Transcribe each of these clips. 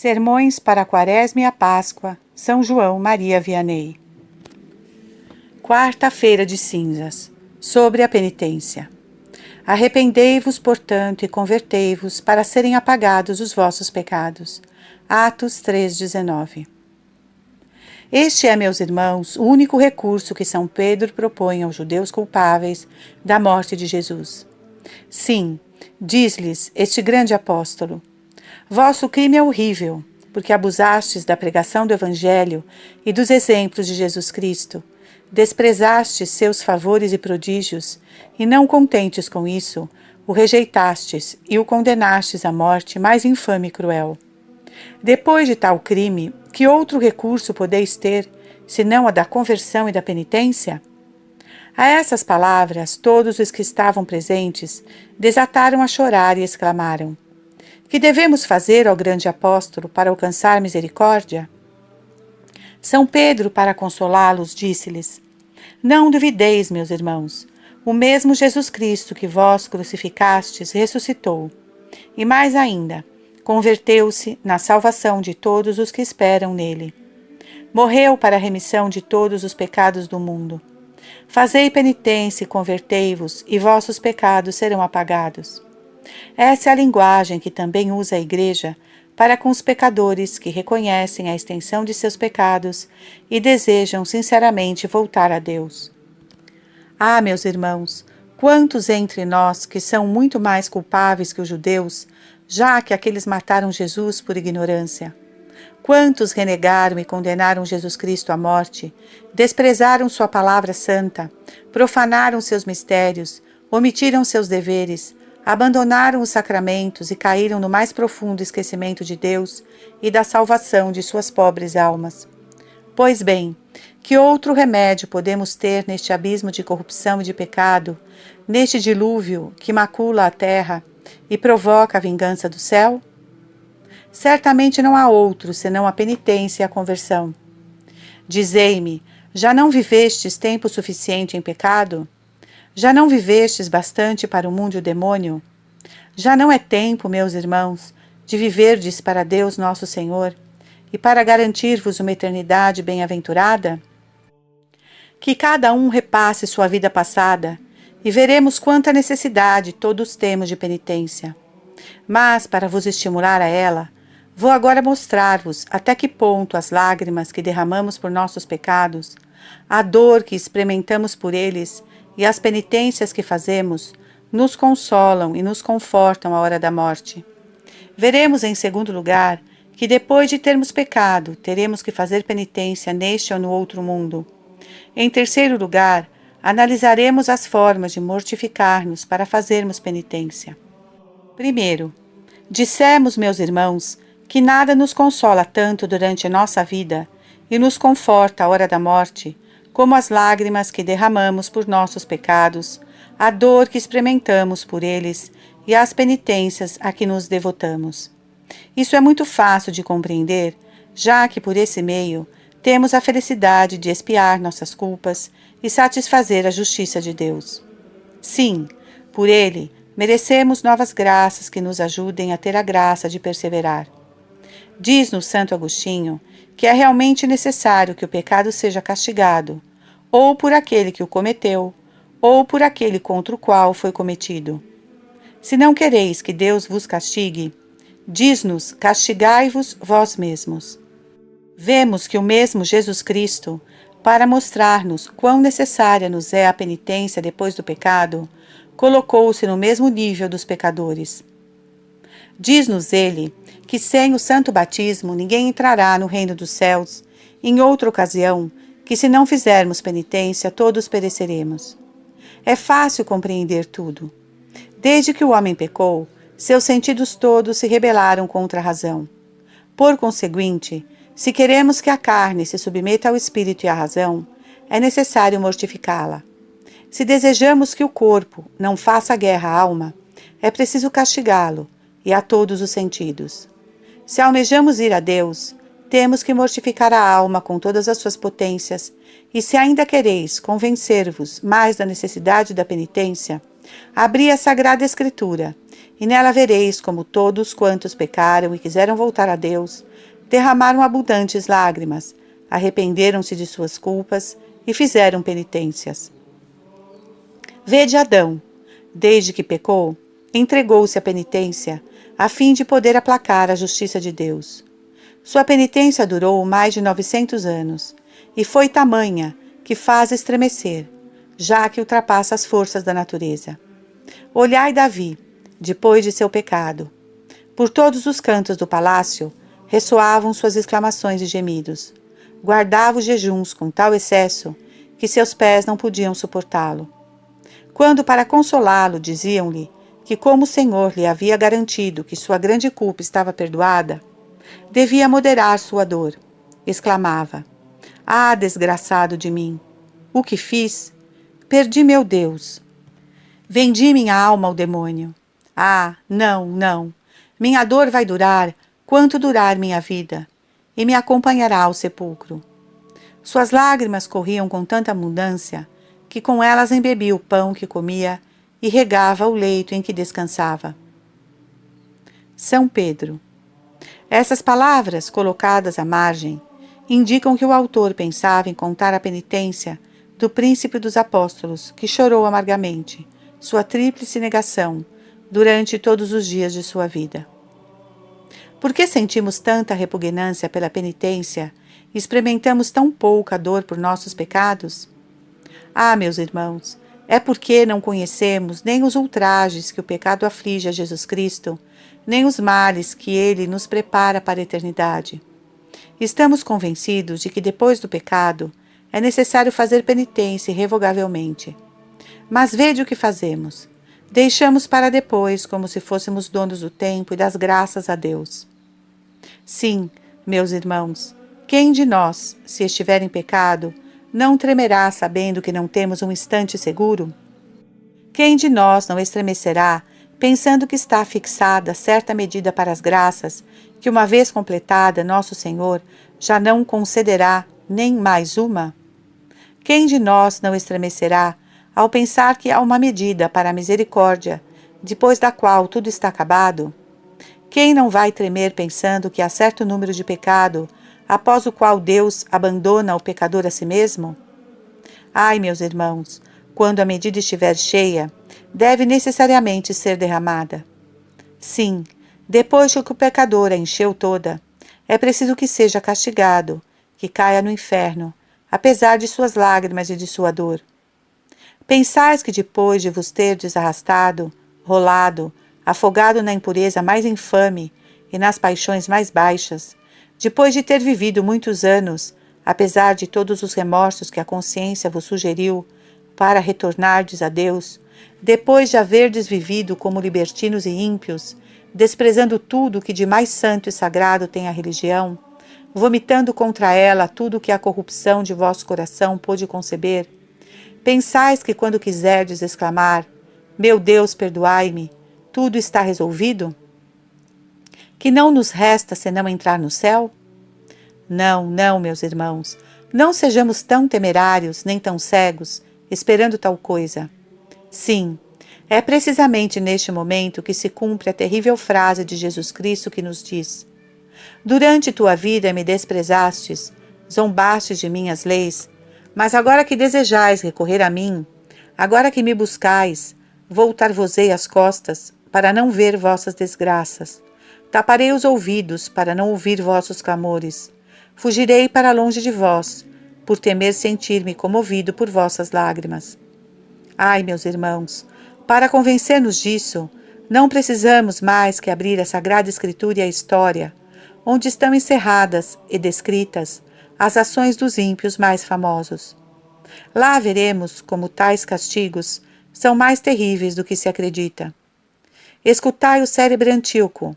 Sermões para a Quaresma e a Páscoa, São João Maria Vianney. Quarta-feira de Cinzas, sobre a penitência. Arrependei-vos, portanto, e convertei-vos, para serem apagados os vossos pecados. Atos 3,19. Este é, meus irmãos, o único recurso que São Pedro propõe aos judeus culpáveis da morte de Jesus. Sim, diz-lhes este grande apóstolo: vosso crime é horrível, porque abusastes da pregação do Evangelho e dos exemplos de Jesus Cristo, desprezastes seus favores e prodígios, e não contentes com isso, o rejeitastes e o condenastes à morte mais infame e cruel. Depois de tal crime, que outro recurso podeis ter, senão a da conversão e da penitência? A essas palavras, todos os que estavam presentes desataram a chorar e exclamaram: que devemos fazer ao grande apóstolo para alcançar misericórdia? São Pedro, para consolá-los, disse-lhes: não duvideis, meus irmãos, o mesmo Jesus Cristo que vós crucificastes ressuscitou, e mais ainda, converteu-se na salvação de todos os que esperam nele. Morreu para a remissão de todos os pecados do mundo. Fazei penitência e convertei-vos, e vossos pecados serão apagados. Essa é a linguagem que também usa a Igreja para com os pecadores que reconhecem a extensão de seus pecados e desejam sinceramente voltar a Deus. Ah, meus irmãos, quantos entre nós que são muito mais culpáveis que os judeus, já que aqueles mataram Jesus por ignorância? Quantos renegaram e condenaram Jesus Cristo à morte, desprezaram sua palavra santa, profanaram seus mistérios, omitiram seus deveres, abandonaram os sacramentos e caíram no mais profundo esquecimento de Deus e da salvação de suas pobres almas. Pois bem, que outro remédio podemos ter neste abismo de corrupção e de pecado, neste dilúvio que macula a terra e provoca a vingança do céu? Certamente não há outro senão a penitência e a conversão. Dizei-me, já não vivestes tempo suficiente em pecado? Já não vivestes bastante para o mundo e o demônio? Já não é tempo, meus irmãos, de viverdes para Deus nosso Senhor e para garantir-vos uma eternidade bem-aventurada? Que cada um repasse sua vida passada e veremos quanta necessidade todos temos de penitência. Mas, para vos estimular a ela, vou agora mostrar-vos até que ponto as lágrimas que derramamos por nossos pecados, a dor que experimentamos por eles e as penitências que fazemos nos consolam e nos confortam à hora da morte. Veremos, em segundo lugar, que depois de termos pecado, teremos que fazer penitência neste ou no outro mundo. Em terceiro lugar, analisaremos as formas de mortificar-nos para fazermos penitência. Primeiro, dissemos, meus irmãos, que nada nos consola tanto durante a nossa vida e nos conforta à hora da morte, como as lágrimas que derramamos por nossos pecados, a dor que experimentamos por eles e as penitências a que nos devotamos. Isso é muito fácil de compreender, já que por esse meio temos a felicidade de expiar nossas culpas e satisfazer a justiça de Deus. Sim, por ele merecemos novas graças que nos ajudem a ter a graça de perseverar. Diz-nos Santo Agostinho que é realmente necessário que o pecado seja castigado, ou por aquele que o cometeu, ou por aquele contra o qual foi cometido. Se não quereis que Deus vos castigue, diz-nos: castigai-vos vós mesmos. Vemos que o mesmo Jesus Cristo, para mostrar-nos quão necessária nos é a penitência depois do pecado, colocou-se no mesmo nível dos pecadores. Diz-nos ele que sem o santo batismo ninguém entrará no reino dos céus, em outra ocasião, que se não fizermos penitência todos pereceremos. É fácil compreender tudo. Desde que o homem pecou, seus sentidos todos se rebelaram contra a razão. Por conseguinte, se queremos que a carne se submeta ao espírito e à razão, é necessário mortificá-la. Se desejamos que o corpo não faça guerra à alma, é preciso castigá-lo e a todos os sentidos. Se almejamos ir a Deus, temos que mortificar a alma com todas as suas potências, e se ainda quereis convencer-vos mais da necessidade da penitência, abri a Sagrada Escritura e nela vereis como todos quantos pecaram e quiseram voltar a Deus, derramaram abundantes lágrimas, arrependeram-se de suas culpas e fizeram penitências. Vede Adão, desde que pecou, entregou-se à penitência, a fim de poder aplacar a justiça de Deus. Sua penitência durou mais de 900 anos, e foi tamanha que faz estremecer, já que ultrapassa as forças da natureza. Olhai Davi, depois de seu pecado. Por todos os cantos do palácio ressoavam suas exclamações e gemidos. Guardava os jejuns com tal excesso que seus pés não podiam suportá-lo. Quando, para consolá-lo, diziam-lhe que, como o Senhor lhe havia garantido que sua grande culpa estava perdoada, devia moderar sua dor. Exclamava: Ah, desgraçado de mim! O que fiz? Perdi meu Deus. Vendi minha alma ao demônio. Ah, não, não. Minha dor vai durar quanto durar minha vida, e me acompanhará ao sepulcro. Suas lágrimas corriam com tanta abundância que com elas embebia o pão que comia e regava o leito em que descansava. São Pedro. Essas palavras, colocadas à margem, indicam que o autor pensava em contar a penitência do príncipe dos apóstolos, que chorou amargamente sua tríplice negação durante todos os dias de sua vida. Por que sentimos tanta repugnância pela penitência e experimentamos tão pouca dor por nossos pecados? Ah, meus irmãos, é porque não conhecemos nem os ultrajes que o pecado aflige a Jesus Cristo, nem os males que ele nos prepara para a eternidade. Estamos convencidos de que depois do pecado é necessário fazer penitência irrevogavelmente. Mas vede o que fazemos. Deixamos para depois, como se fôssemos donos do tempo e das graças a Deus. Sim, meus irmãos, quem de nós, se estiver em pecado, não tremerá sabendo que não temos um instante seguro? Quem de nós não estremecerá pensando que está fixada certa medida para as graças, que uma vez completada nosso Senhor já não concederá nem mais uma? Quem de nós não estremecerá ao pensar que há uma medida para a misericórdia, depois da qual tudo está acabado? Quem não vai tremer pensando que há certo número de pecado, após o qual Deus abandona o pecador a si mesmo? Ai, meus irmãos, quando a medida estiver cheia, deve necessariamente ser derramada. Sim, depois que o pecador a encheu toda, é preciso que seja castigado, que caia no inferno, apesar de suas lágrimas e de sua dor. Pensais que depois de vos terdes arrastado, rolado, afogado na impureza mais infame e nas paixões mais baixas, depois de ter vivido muitos anos, apesar de todos os remorsos que a consciência vos sugeriu para retornardes a Deus, depois de haverdes vivido como libertinos e ímpios, desprezando tudo que de mais santo e sagrado tem a religião, vomitando contra ela tudo o que a corrupção de vosso coração pôde conceber, pensais que quando quiserdes exclamar, meu Deus, perdoai-me, tudo está resolvido? Que não nos resta senão entrar no céu? Não, não, meus irmãos, não sejamos tão temerários nem tão cegos, esperando tal coisa. Sim, é precisamente neste momento que se cumpre a terrível frase de Jesus Cristo que nos diz: durante tua vida me desprezastes, zombastes de minhas leis, mas agora que desejais recorrer a mim, agora que me buscais, voltar-vos-ei as costas para não ver vossas desgraças. Taparei os ouvidos para não ouvir vossos clamores. Fugirei para longe de vós, por temer sentir-me comovido por vossas lágrimas. Ai, meus irmãos, para convencer-nos disso, não precisamos mais que abrir a Sagrada Escritura e a História, onde estão encerradas e descritas as ações dos ímpios mais famosos. Lá veremos como tais castigos são mais terríveis do que se acredita. Escutai o célebre Antíoco,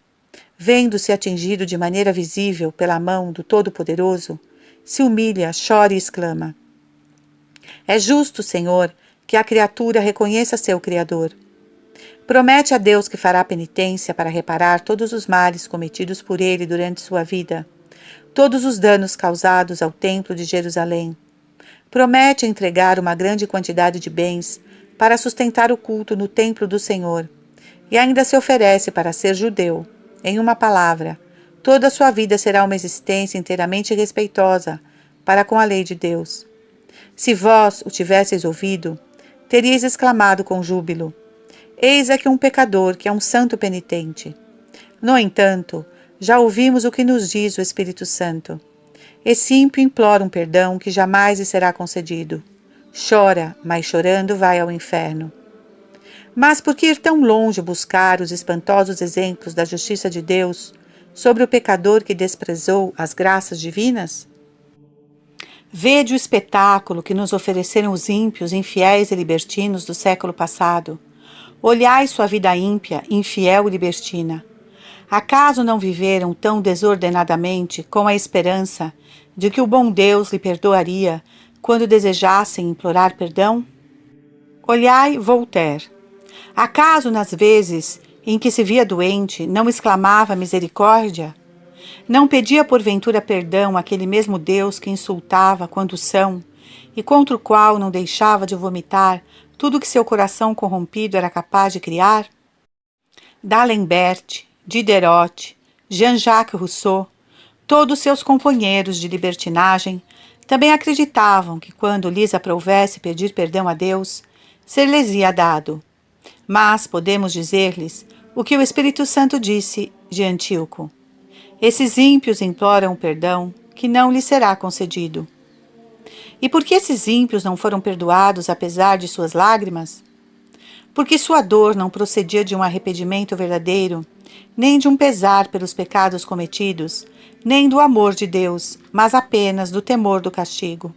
vendo-se atingido de maneira visível pela mão do Todo-Poderoso, se humilha, chora e exclama: é justo, Senhor, que a criatura reconheça seu Criador. Promete a Deus que fará penitência para reparar todos os males cometidos por ele durante sua vida, todos os danos causados ao Templo de Jerusalém. Promete entregar uma grande quantidade de bens para sustentar o culto no Templo do Senhor, e ainda se oferece para ser judeu. Em uma palavra, toda a sua vida será uma existência inteiramente respeitosa para com a lei de Deus. Se vós o tivesseis ouvido, teríeis exclamado com júbilo: eis aqui um pecador que é um santo penitente. No entanto, já ouvimos o que nos diz o Espírito Santo. Esse ímpio implora um perdão que jamais lhe será concedido. Chora, mas chorando vai ao inferno. Mas por que ir tão longe buscar os espantosos exemplos da justiça de Deus sobre o pecador que desprezou as graças divinas? Vede o espetáculo que nos ofereceram os ímpios, infiéis e libertinos do século passado. Olhai sua vida ímpia, infiel e libertina. Acaso não viveram tão desordenadamente com a esperança de que o bom Deus lhe perdoaria quando desejassem implorar perdão? Olhai Voltaire. Acaso nas vezes em que se via doente não exclamava misericórdia? Não pedia porventura perdão àquele mesmo Deus que insultava quando são e contra o qual não deixava de vomitar tudo que seu coração corrompido era capaz de criar? D'Alembert, Diderot, Jean-Jacques Rousseau, todos seus companheiros de libertinagem, também acreditavam que quando lhes aprouvesse pedir perdão a Deus, ser-lhes-ia dado. Mas podemos dizer-lhes o que o Espírito Santo disse de Antíoco: esses ímpios imploram perdão que não lhes será concedido. E por que esses ímpios não foram perdoados apesar de suas lágrimas? Porque sua dor não procedia de um arrependimento verdadeiro, nem de um pesar pelos pecados cometidos, nem do amor de Deus, mas apenas do temor do castigo.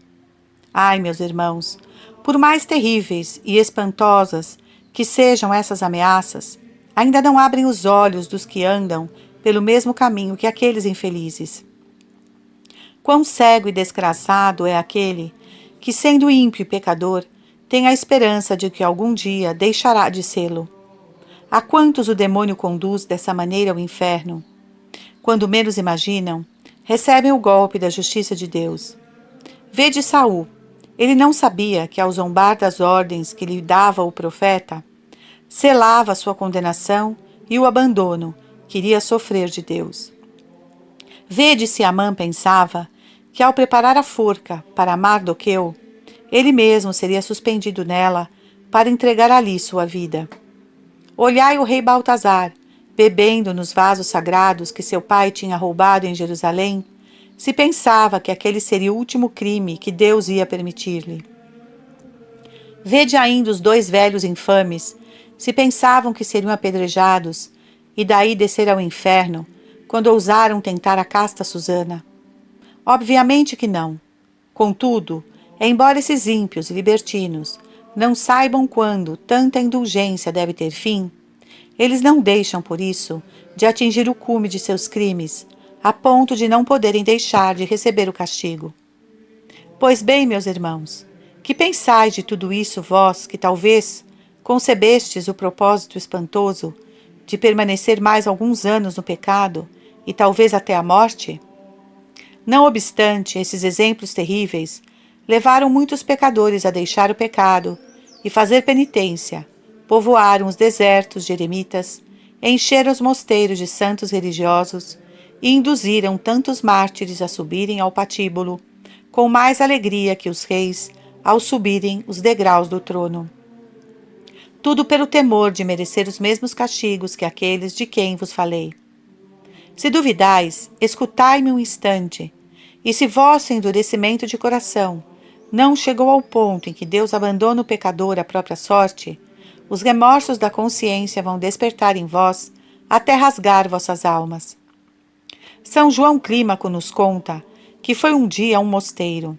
Ai, meus irmãos, por mais terríveis e espantosas que sejam essas ameaças, ainda não abrem os olhos dos que andam pelo mesmo caminho que aqueles infelizes. Quão cego e desgraçado é aquele que, sendo ímpio e pecador, tem a esperança de que algum dia deixará de sê-lo. A quantos o demônio conduz dessa maneira ao inferno? Quando menos imaginam, recebem o golpe da justiça de Deus. Vede Saul. Ele não sabia que, ao zombar das ordens que lhe dava o profeta, selava sua condenação e o abandono que iria sofrer de Deus. Vede se Amã pensava que, ao preparar a forca para Mardoqueu, ele mesmo seria suspendido nela para entregar ali sua vida. Olhai o rei Baltazar, bebendo nos vasos sagrados que seu pai tinha roubado em Jerusalém, se pensava que aquele seria o último crime que Deus ia permitir-lhe. Vede ainda os dois velhos infames, se pensavam que seriam apedrejados e daí descer ao inferno, quando ousaram tentar a casta Susana. Obviamente que não. Contudo, embora esses ímpios e libertinos não saibam quando tanta indulgência deve ter fim, eles não deixam, por isso, de atingir o cume de seus crimes, a ponto de não poderem deixar de receber o castigo. Pois bem, meus irmãos, que pensais de tudo isso vós que talvez concebestes o propósito espantoso de permanecer mais alguns anos no pecado e talvez até a morte? Não obstante esses exemplos terríveis, levaram muitos pecadores a deixar o pecado e fazer penitência, povoaram os desertos de eremitas, encheram os mosteiros de santos religiosos e induziram tantos mártires a subirem ao patíbulo, com mais alegria que os reis ao subirem os degraus do trono. Tudo pelo temor de merecer os mesmos castigos que aqueles de quem vos falei. Se duvidais, escutai-me um instante, e se vosso endurecimento de coração não chegou ao ponto em que Deus abandona o pecador à própria sorte, os remorsos da consciência vão despertar em vós até rasgar vossas almas. São João Clímaco nos conta que foi um dia a um mosteiro.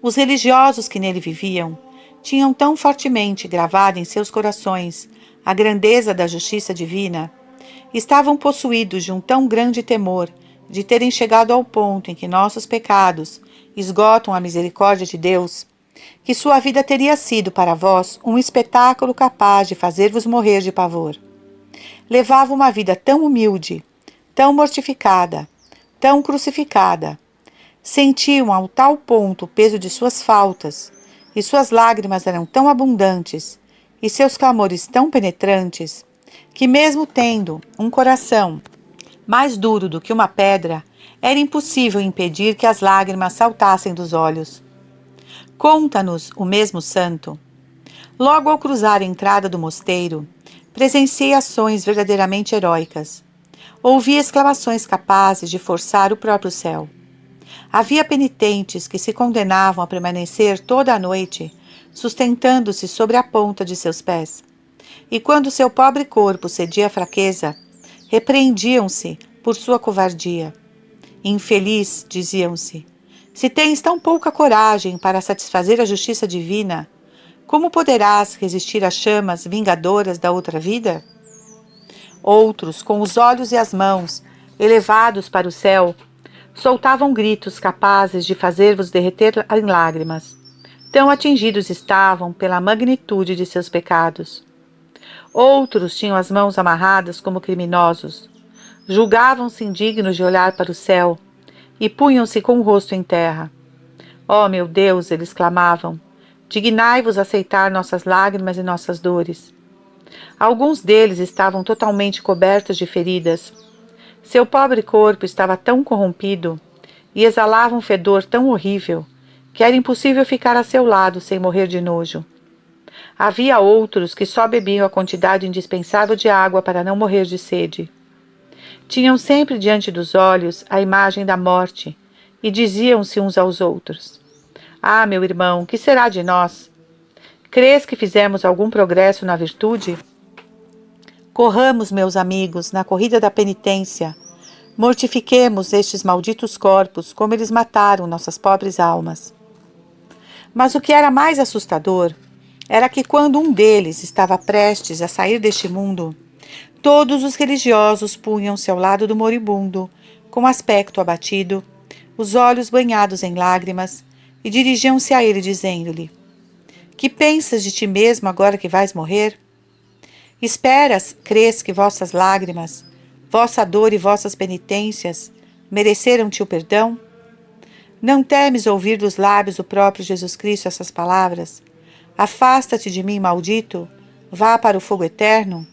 Os religiosos que nele viviam tinham tão fortemente gravado em seus corações a grandeza da justiça divina, estavam possuídos de um tão grande temor de terem chegado ao ponto em que nossos pecados esgotam a misericórdia de Deus, que sua vida teria sido para vós um espetáculo capaz de fazer-vos morrer de pavor. Levava uma vida tão humilde, tão mortificada, tão crucificada. Sentiam ao tal ponto o peso de suas faltas, e suas lágrimas eram tão abundantes, e seus clamores tão penetrantes que, mesmo tendo um coração mais duro do que uma pedra, era impossível impedir que as lágrimas saltassem dos olhos. Conta-nos o mesmo santo: logo ao cruzar a entrada do mosteiro, presenciei ações verdadeiramente heróicas. Ouvi exclamações capazes de forçar o próprio céu. Havia penitentes que se condenavam a permanecer toda a noite, sustentando-se sobre a ponta de seus pés. E quando seu pobre corpo cedia à fraqueza, repreendiam-se por sua covardia. Infeliz, diziam-se, se tens tão pouca coragem para satisfazer a justiça divina, como poderás resistir às chamas vingadoras da outra vida? Outros, com os olhos e as mãos elevados para o céu, soltavam gritos capazes de fazer-vos derreter em lágrimas. Tão atingidos estavam pela magnitude de seus pecados. Outros tinham as mãos amarradas como criminosos. Julgavam-se indignos de olhar para o céu e punham-se com o rosto em terra. Ó meu Deus, eles clamavam, dignai-vos aceitar nossas lágrimas e nossas dores. Alguns deles estavam totalmente cobertos de feridas. Seu pobre corpo estava tão corrompido e exalava um fedor tão horrível que era impossível ficar a seu lado sem morrer de nojo. Havia outros que só bebiam a quantidade indispensável de água para não morrer de sede. Tinham sempre diante dos olhos a imagem da morte e diziam-se uns aos outros: Ah, meu irmão, que será de nós? Crês que fizemos algum progresso na virtude? Corramos, meus amigos, na corrida da penitência. Mortifiquemos estes malditos corpos como eles mataram nossas pobres almas. Mas o que era mais assustador era que, quando um deles estava prestes a sair deste mundo, todos os religiosos punham-se ao lado do moribundo, com aspecto abatido, os olhos banhados em lágrimas, e dirigiam-se a ele dizendo-lhe: Que pensas de ti mesmo agora que vais morrer? Crês que vossas lágrimas, vossa dor e vossas penitências mereceram-te o perdão? Não temes ouvir dos lábios do próprio Jesus Cristo essas palavras? Afasta-te de mim, maldito, vá para o fogo eterno?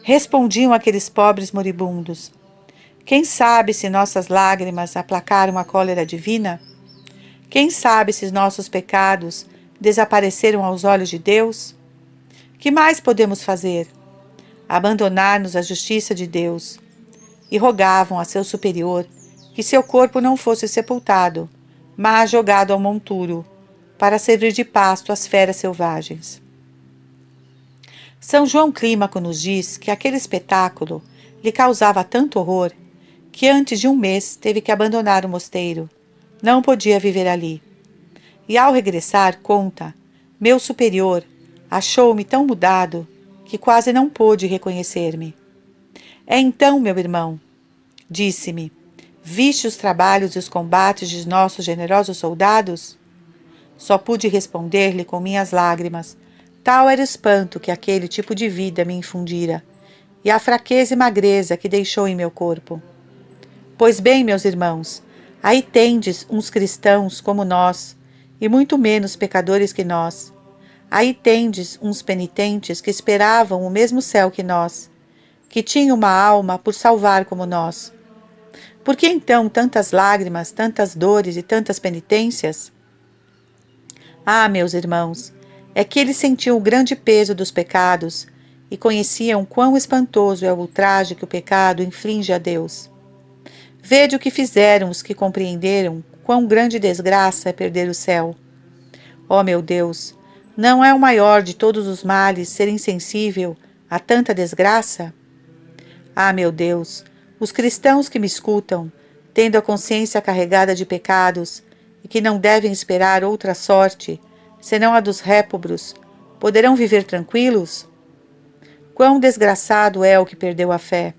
Respondiam aqueles pobres moribundos: Quem sabe se nossas lágrimas aplacaram a cólera divina? Quem sabe se nossos pecados desapareceram aos olhos de Deus? Que mais podemos fazer? Abandonar-nos à justiça de Deus. E rogavam a seu superior que seu corpo não fosse sepultado, mas jogado ao monturo, para servir de pasto às feras selvagens. São João Clímaco nos diz que aquele espetáculo lhe causava tanto horror que antes de um mês teve que abandonar o mosteiro. Não podia viver ali. E ao regressar, conta, meu superior achou-me tão mudado que quase não pôde reconhecer-me. É então, meu irmão, disse-me, viste os trabalhos e os combates de nossos generosos soldados? Só pude responder-lhe com minhas lágrimas. Tal era o espanto que aquele tipo de vida me infundira, e a fraqueza e magreza que deixou em meu corpo. Pois bem, meus irmãos, aí tendes uns cristãos como nós, e muito menos pecadores que nós. Aí tendes uns penitentes que esperavam o mesmo céu que nós, que tinham uma alma por salvar como nós. Por que então tantas lágrimas, tantas dores e tantas penitências? Ah, meus irmãos, é que eles sentiam o grande peso dos pecados e conheciam quão espantoso é o ultraje que o pecado inflige a Deus. Vede o que fizeram os que compreenderam quão grande desgraça é perder o céu. Ó meu Deus, não é o maior de todos os males ser insensível a tanta desgraça? Ah, meu Deus, os cristãos que me escutam, tendo a consciência carregada de pecados e que não devem esperar outra sorte, senão a dos réprobos, poderão viver tranquilos? Quão desgraçado é o que perdeu a fé!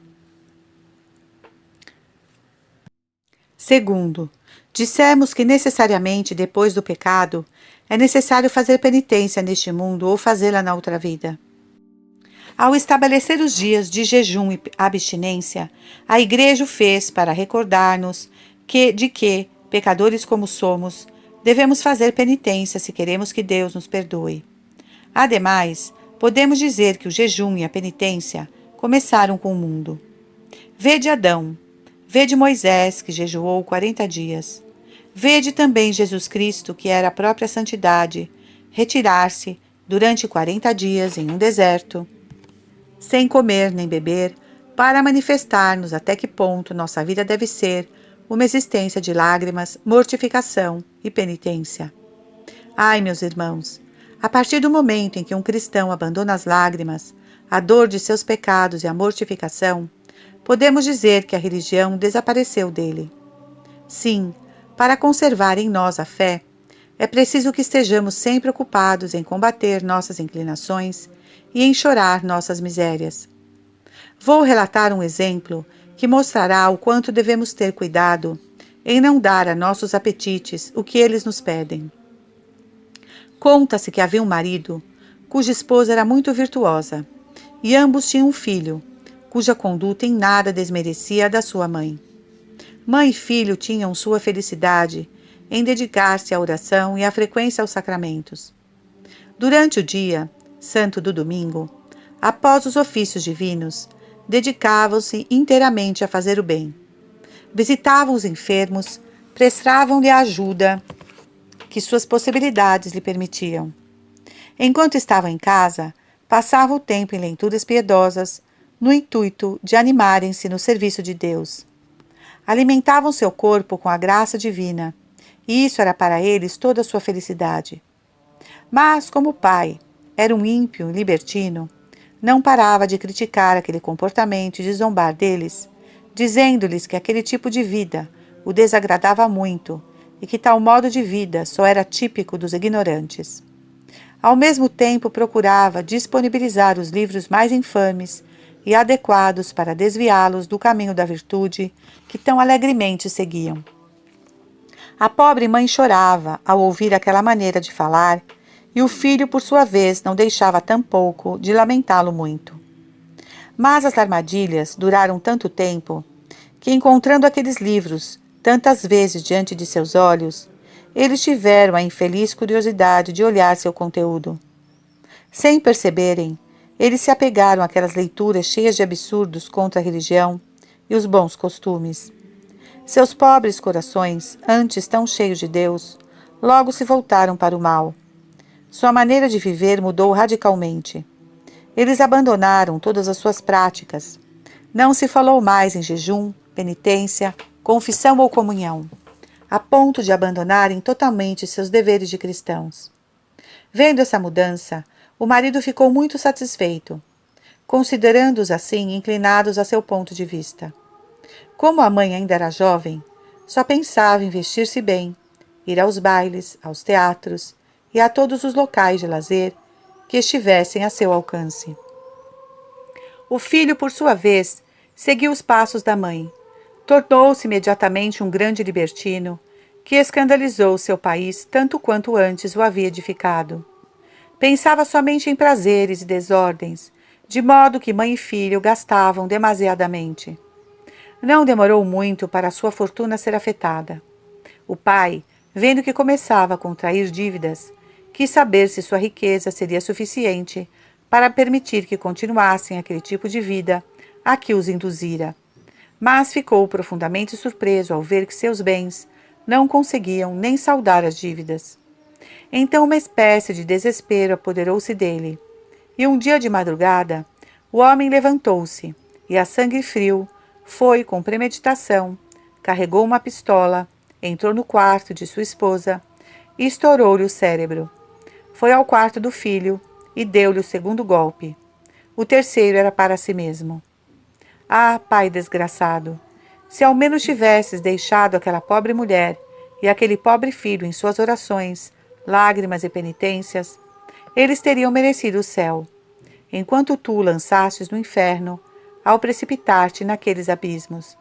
Segundo, dissemos que necessariamente depois do pecado é necessário fazer penitência neste mundo ou fazê-la na outra vida. Ao estabelecer os dias de jejum e abstinência, a Igreja o fez para recordar-nos de que, pecadores como somos, devemos fazer penitência se queremos que Deus nos perdoe. Ademais, podemos dizer que o jejum e a penitência começaram com o mundo. Vede Adão, vede Moisés, que jejuou 40 dias. Vede também Jesus Cristo, que era a própria santidade, retirar-se durante 40 dias em um deserto, sem comer nem beber, para manifestar-nos até que ponto nossa vida deve ser uma existência de lágrimas, mortificação e penitência. Ai, meus irmãos, a partir do momento em que um cristão abandona as lágrimas, a dor de seus pecados e a mortificação, podemos dizer que a religião desapareceu dele. Sim, para conservar em nós a fé, é preciso que estejamos sempre ocupados em combater nossas inclinações e em chorar nossas misérias. Vou relatar um exemplo que mostrará o quanto devemos ter cuidado em não dar a nossos apetites o que eles nos pedem. Conta-se que havia um marido cuja esposa era muito virtuosa, e ambos tinham um filho, cuja conduta em nada desmerecia a da sua mãe. Mãe e filho tinham sua felicidade em dedicar-se à oração e à frequência aos sacramentos. Durante o dia santo do domingo, após os ofícios divinos, dedicavam-se inteiramente a fazer o bem. Visitavam os enfermos, prestavam-lhe a ajuda que suas possibilidades lhe permitiam. Enquanto estavam em casa, passavam o tempo em leituras piedosas, no intuito de animarem-se no serviço de Deus. Alimentavam seu corpo com a graça divina, e isso era para eles toda a sua felicidade. Mas, como o pai era um ímpio e libertino, não parava de criticar aquele comportamento e de zombar deles, dizendo-lhes que aquele tipo de vida o desagradava muito e que tal modo de vida só era típico dos ignorantes. Ao mesmo tempo, procurava disponibilizar os livros mais infames e adequados para desviá-los do caminho da virtude que tão alegremente seguiam. A pobre mãe chorava ao ouvir aquela maneira de falar, e o filho, por sua vez, não deixava tampouco de lamentá-lo muito. Mas as armadilhas duraram tanto tempo que, encontrando aqueles livros tantas vezes diante de seus olhos, eles tiveram a infeliz curiosidade de olhar seu conteúdo. Sem perceberem, eles se apegaram àquelas leituras cheias de absurdos contra a religião e os bons costumes. Seus pobres corações, antes tão cheios de Deus, logo se voltaram para o mal. Sua maneira de viver mudou radicalmente. Eles abandonaram todas as suas práticas. Não se falou mais em jejum, penitência, confissão ou comunhão, a ponto de abandonarem totalmente seus deveres de cristãos. Vendo essa mudança, o marido ficou muito satisfeito, considerando-os assim inclinados a seu ponto de vista. Como a mãe ainda era jovem, só pensava em vestir-se bem, ir aos bailes, aos teatros e a todos os locais de lazer que estivessem a seu alcance. O filho, por sua vez, seguiu os passos da mãe. Tornou-se imediatamente um grande libertino, que escandalizou seu país tanto quanto antes o havia edificado. Pensava somente em prazeres e desordens, de modo que mãe e filho gastavam demasiadamente. Não demorou muito para sua fortuna ser afetada. O pai, vendo que começava a contrair dívidas, quis saber se sua riqueza seria suficiente para permitir que continuassem aquele tipo de vida a que os induzira. Mas ficou profundamente surpreso ao ver que seus bens não conseguiam nem saldar as dívidas. Então uma espécie de desespero apoderou-se dele, e um dia de madrugada, o homem levantou-se e, a sangue frio, foi com premeditação, carregou uma pistola, entrou no quarto de sua esposa e estourou-lhe o cérebro. Foi ao quarto do filho e deu-lhe o segundo golpe. O terceiro era para si mesmo. Ah, pai desgraçado! Se ao menos tivesses deixado aquela pobre mulher e aquele pobre filho em suas orações, lágrimas e penitências, eles teriam merecido o céu, enquanto tu lançastes no inferno ao precipitar-te naqueles abismos.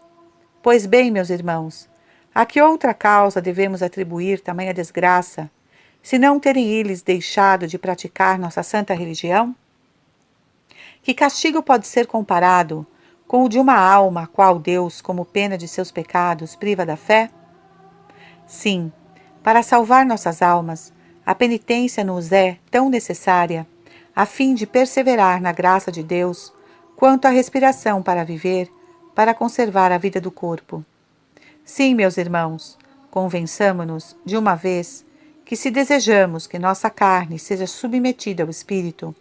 Pois bem, meus irmãos, a que outra causa devemos atribuir tamanha desgraça, se não terem eles deixado de praticar nossa santa religião? Que castigo pode ser comparado com o de uma alma a qual Deus, como pena de seus pecados, priva da fé? Sim, para salvar nossas almas, a penitência nos é tão necessária a fim de perseverar na graça de Deus quanto à respiração para viver, para conservar a vida do corpo. Sim, meus irmãos, convençamo-nos, de uma vez, que se desejamos que nossa carne seja submetida ao Espírito,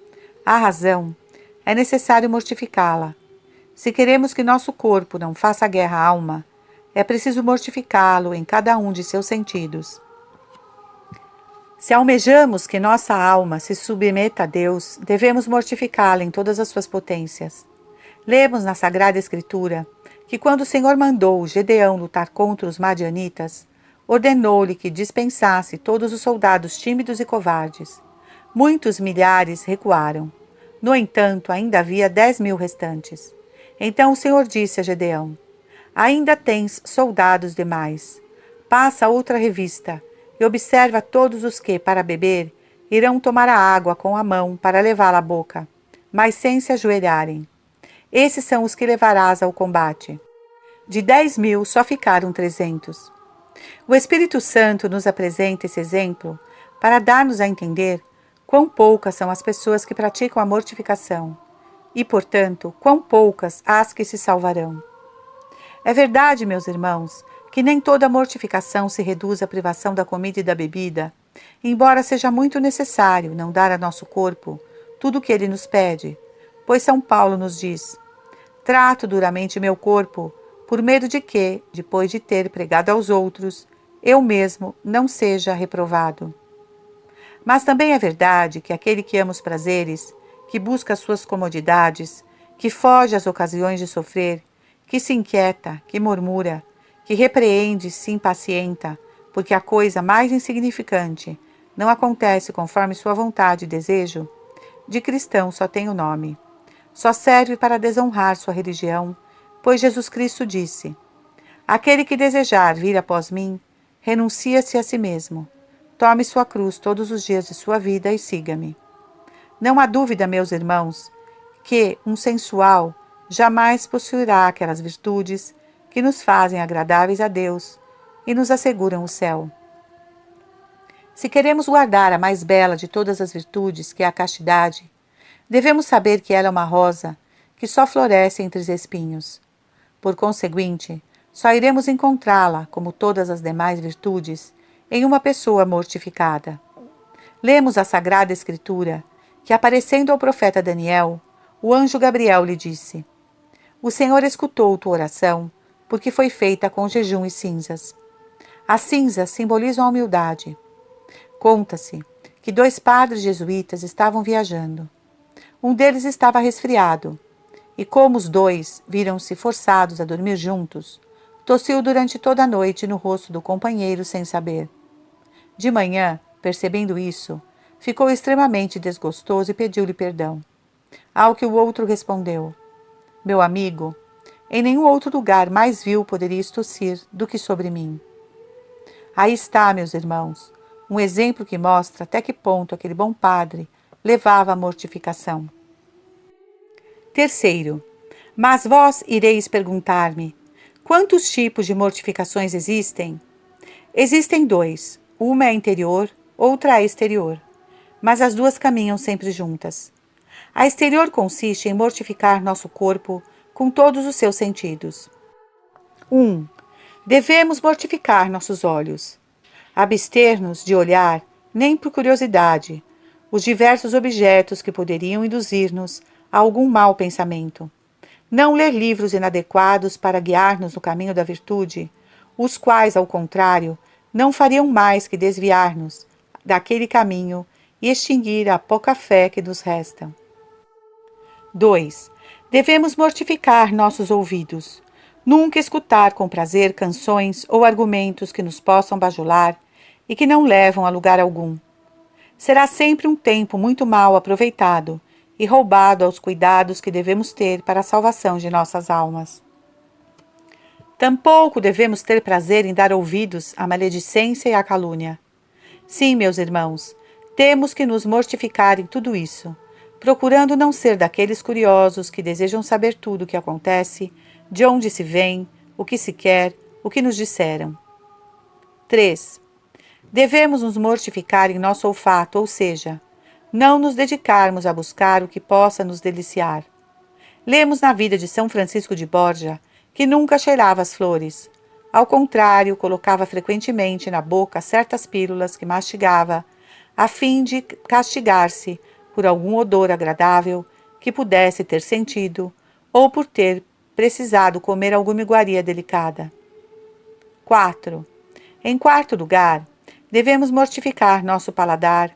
à razão, é necessário mortificá-la. Se queremos que nosso corpo não faça guerra à alma, é preciso mortificá-lo em cada um de seus sentidos. Se almejamos que nossa alma se submeta a Deus, devemos mortificá-la em todas as suas potências. Lemos na Sagrada Escritura que quando o Senhor mandou Gedeão lutar contra os madianitas, ordenou-lhe que dispensasse todos os soldados tímidos e covardes. Muitos milhares recuaram. No entanto, ainda havia 10.000 restantes. Então o Senhor disse a Gedeão: ainda tens soldados demais. Passa outra revista e observa todos os que, para beber, irão tomar a água com a mão para levá-la à boca, mas sem se ajoelharem. Esses são os que levarás ao combate. De 10.000 só ficaram 300. O Espírito Santo nos apresenta esse exemplo para dar-nos a entender quão poucas são as pessoas que praticam a mortificação e, portanto, quão poucas as que se salvarão. É verdade, meus irmãos, que nem toda mortificação se reduz à privação da comida e da bebida, embora seja muito necessário não dar a nosso corpo tudo o que ele nos pede, pois São Paulo nos diz: trato duramente meu corpo, por medo de que, depois de ter pregado aos outros, eu mesmo não seja reprovado. Mas também é verdade que aquele que ama os prazeres, que busca as suas comodidades, que foge às ocasiões de sofrer, que se inquieta, que murmura, que repreende e se impacienta, porque a coisa mais insignificante não acontece conforme sua vontade e desejo, de cristão só tem o nome. Só serve para desonrar sua religião, pois Jesus Cristo disse: aquele que desejar vir após mim, renuncia-se a si mesmo. Tome sua cruz todos os dias de sua vida e siga-me. Não há dúvida, meus irmãos, que um sensual jamais possuirá aquelas virtudes que nos fazem agradáveis a Deus e nos asseguram o céu. Se queremos guardar a mais bela de todas as virtudes, que é a castidade, devemos saber que ela é uma rosa que só floresce entre os espinhos. Por conseguinte, só iremos encontrá-la, como todas as demais virtudes, em uma pessoa mortificada. Lemos a Sagrada Escritura que, aparecendo ao profeta Daniel, o anjo Gabriel lhe disse: o Senhor escutou tua oração, porque foi feita com jejum e cinzas. As cinzas simbolizam a humildade. Conta-se que 2 padres jesuítas estavam viajando. Um deles estava resfriado, e como os 2 viram-se forçados a dormir juntos, tossiu durante toda a noite no rosto do companheiro sem saber. De manhã, percebendo isso, ficou extremamente desgostoso e pediu-lhe perdão. Ao que o outro respondeu: meu amigo, em nenhum outro lugar mais vil poderias tossir do que sobre mim. Aí está, meus irmãos, um exemplo que mostra até que ponto aquele bom padre levava a mortificação. Terceiro, mas vós ireis perguntar-me: quantos tipos de mortificações existem? Existem 2, uma é interior, outra é exterior, mas as 2 caminham sempre juntas. A exterior consiste em mortificar nosso corpo com todos os seus sentidos. 1. Devemos mortificar nossos olhos. Abster-nos de olhar, nem por curiosidade, os diversos objetos que poderiam induzir-nos a algum mau pensamento. Não ler livros inadequados para guiar-nos no caminho da virtude, os quais, ao contrário, não fariam mais que desviar-nos daquele caminho e extinguir a pouca fé que nos resta. 2. Devemos mortificar nossos ouvidos. Nunca escutar com prazer canções ou argumentos que nos possam bajular e que não levam a lugar algum. Será sempre um tempo muito mal aproveitado e roubado aos cuidados que devemos ter para a salvação de nossas almas. Tampouco devemos ter prazer em dar ouvidos à maledicência e à calúnia. Sim, meus irmãos, temos que nos mortificar em tudo isso, procurando não ser daqueles curiosos que desejam saber tudo o que acontece, de onde se vem, o que se quer, o que nos disseram. 3. Devemos nos mortificar em nosso olfato, ou seja, não nos dedicarmos a buscar o que possa nos deliciar. Lemos na vida de São Francisco de Borja que nunca cheirava as flores. Ao contrário, colocava frequentemente na boca certas pílulas que mastigava, a fim de castigar-se por algum odor agradável que pudesse ter sentido ou por ter precisado comer alguma iguaria delicada. 4. Em quarto lugar, devemos mortificar nosso paladar.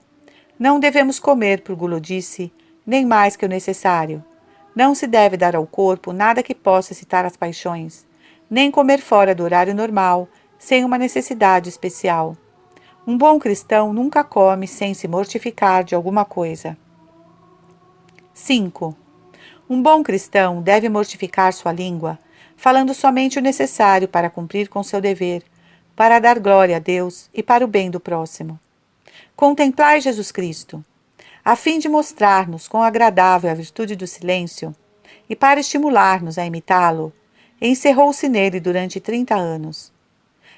Não devemos comer por gulodice, nem mais que o necessário. Não se deve dar ao corpo nada que possa excitar as paixões, nem comer fora do horário normal, sem uma necessidade especial. Um bom cristão nunca come sem se mortificar de alguma coisa. 5. Um bom cristão deve mortificar sua língua, falando somente o necessário para cumprir com seu dever, para dar glória a Deus e para o bem do próximo. Contemplai Jesus Cristo, a fim de mostrar-nos quão agradável é a virtude do silêncio, e para estimular-nos a imitá-lo, encerrou-se nele durante 30 anos.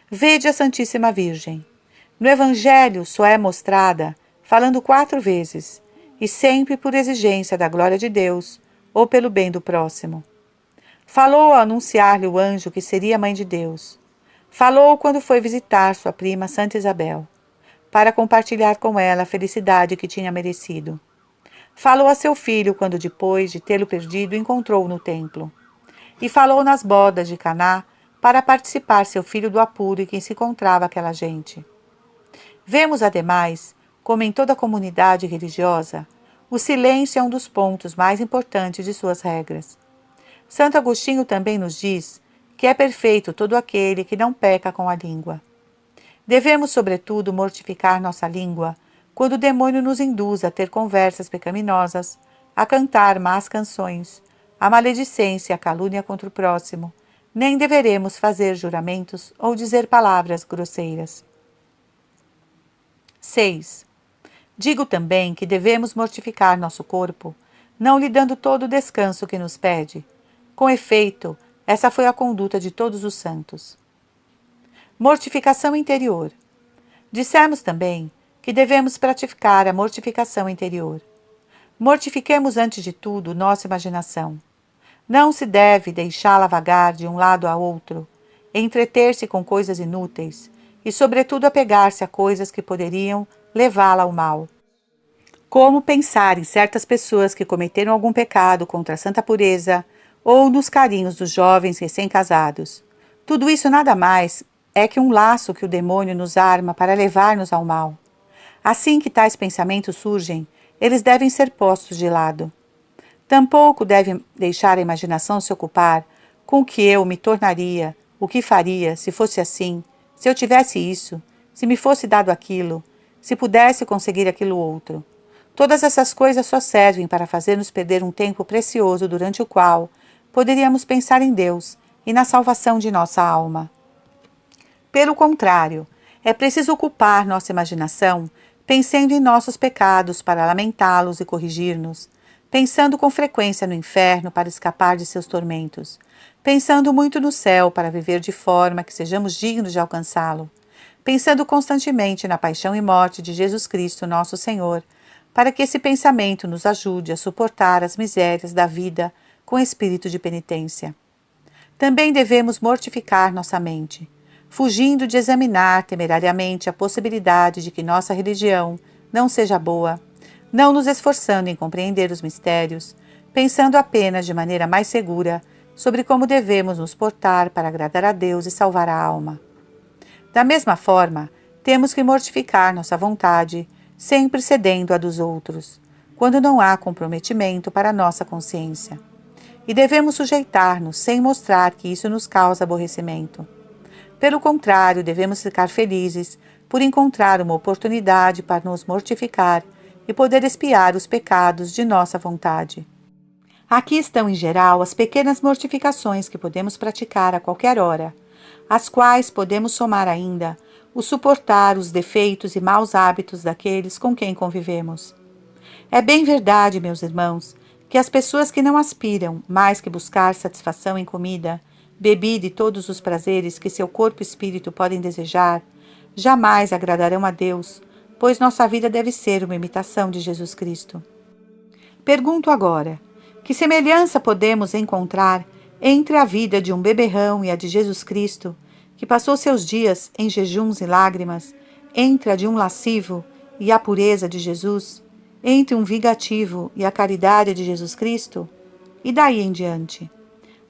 Vede a Santíssima Virgem. No Evangelho só é mostrada, falando 4 vezes, e sempre por exigência da glória de Deus ou pelo bem do próximo. Falou ao anunciar-lhe o anjo que seria mãe de Deus. Falou quando foi visitar sua prima Santa Isabel, para compartilhar com ela a felicidade que tinha merecido. Falou a seu filho quando, depois de tê-lo perdido, encontrou no templo. E falou nas bodas de Caná para participar seu filho do apuro em que se encontrava aquela gente. Vemos, ademais, como em toda comunidade religiosa, o silêncio é um dos pontos mais importantes de suas regras. Santo Agostinho também nos diz que é perfeito todo aquele que não peca com a língua. Devemos, sobretudo, mortificar nossa língua quando o demônio nos induz a ter conversas pecaminosas, a cantar más canções, a maledicência e a calúnia contra o próximo, nem deveremos fazer juramentos ou dizer palavras grosseiras. 6. Digo também que devemos mortificar nosso corpo, não lhe dando todo o descanso que nos pede. Com efeito, essa foi a conduta de todos os santos. Mortificação interior. Dissemos também que devemos praticar a mortificação interior. Mortifiquemos antes de tudo nossa imaginação. Não se deve deixá-la vagar de um lado a outro, entreter-se com coisas inúteis e, sobretudo, apegar-se a coisas que poderiam levá-la ao mal. Como pensar em certas pessoas que cometeram algum pecado contra a santa pureza ou nos carinhos dos jovens recém-casados. Tudo isso nada mais é que um laço que o demônio nos arma para levar-nos ao mal. Assim que tais pensamentos surgem, eles devem ser postos de lado. Tampouco deve deixar a imaginação se ocupar com o que eu me tornaria, o que faria, se fosse assim, se eu tivesse isso, se me fosse dado aquilo, se pudesse conseguir aquilo outro. Todas essas coisas só servem para fazer-nos perder um tempo precioso durante o qual poderíamos pensar em Deus e na salvação de nossa alma. Pelo contrário, é preciso ocupar nossa imaginação pensando em nossos pecados para lamentá-los e corrigir-nos, pensando com frequência no inferno para escapar de seus tormentos, pensando muito no céu para viver de forma que sejamos dignos de alcançá-lo, pensando constantemente na paixão e morte de Jesus Cristo, nosso Senhor, para que esse pensamento nos ajude a suportar as misérias da vida com espírito de penitência. Também devemos mortificar nossa mente, fugindo de examinar temerariamente a possibilidade de que nossa religião não seja boa, não nos esforçando em compreender os mistérios, pensando apenas de maneira mais segura sobre como devemos nos portar para agradar a Deus e salvar a alma. Da mesma forma, temos que mortificar nossa vontade, sempre cedendo à dos outros, quando não há comprometimento para nossa consciência. E devemos sujeitar-nos sem mostrar que isso nos causa aborrecimento. Pelo contrário, devemos ficar felizes por encontrar uma oportunidade para nos mortificar e poder expiar os pecados de nossa vontade. Aqui estão, em geral, as pequenas mortificações que podemos praticar a qualquer hora, às quais podemos somar ainda o suportar os defeitos e maus hábitos daqueles com quem convivemos. É bem verdade, meus irmãos, que as pessoas que não aspiram mais que buscar satisfação em comida, bebida e todos os prazeres que seu corpo e espírito podem desejar, jamais agradarão a Deus, pois nossa vida deve ser uma imitação de Jesus Cristo. Pergunto agora, que semelhança podemos encontrar entre a vida de um beberrão e a de Jesus Cristo, que passou seus dias em jejuns e lágrimas, entre a de um lascivo e a pureza de Jesus, entre um vingativo e a caridade de Jesus Cristo? E daí em diante?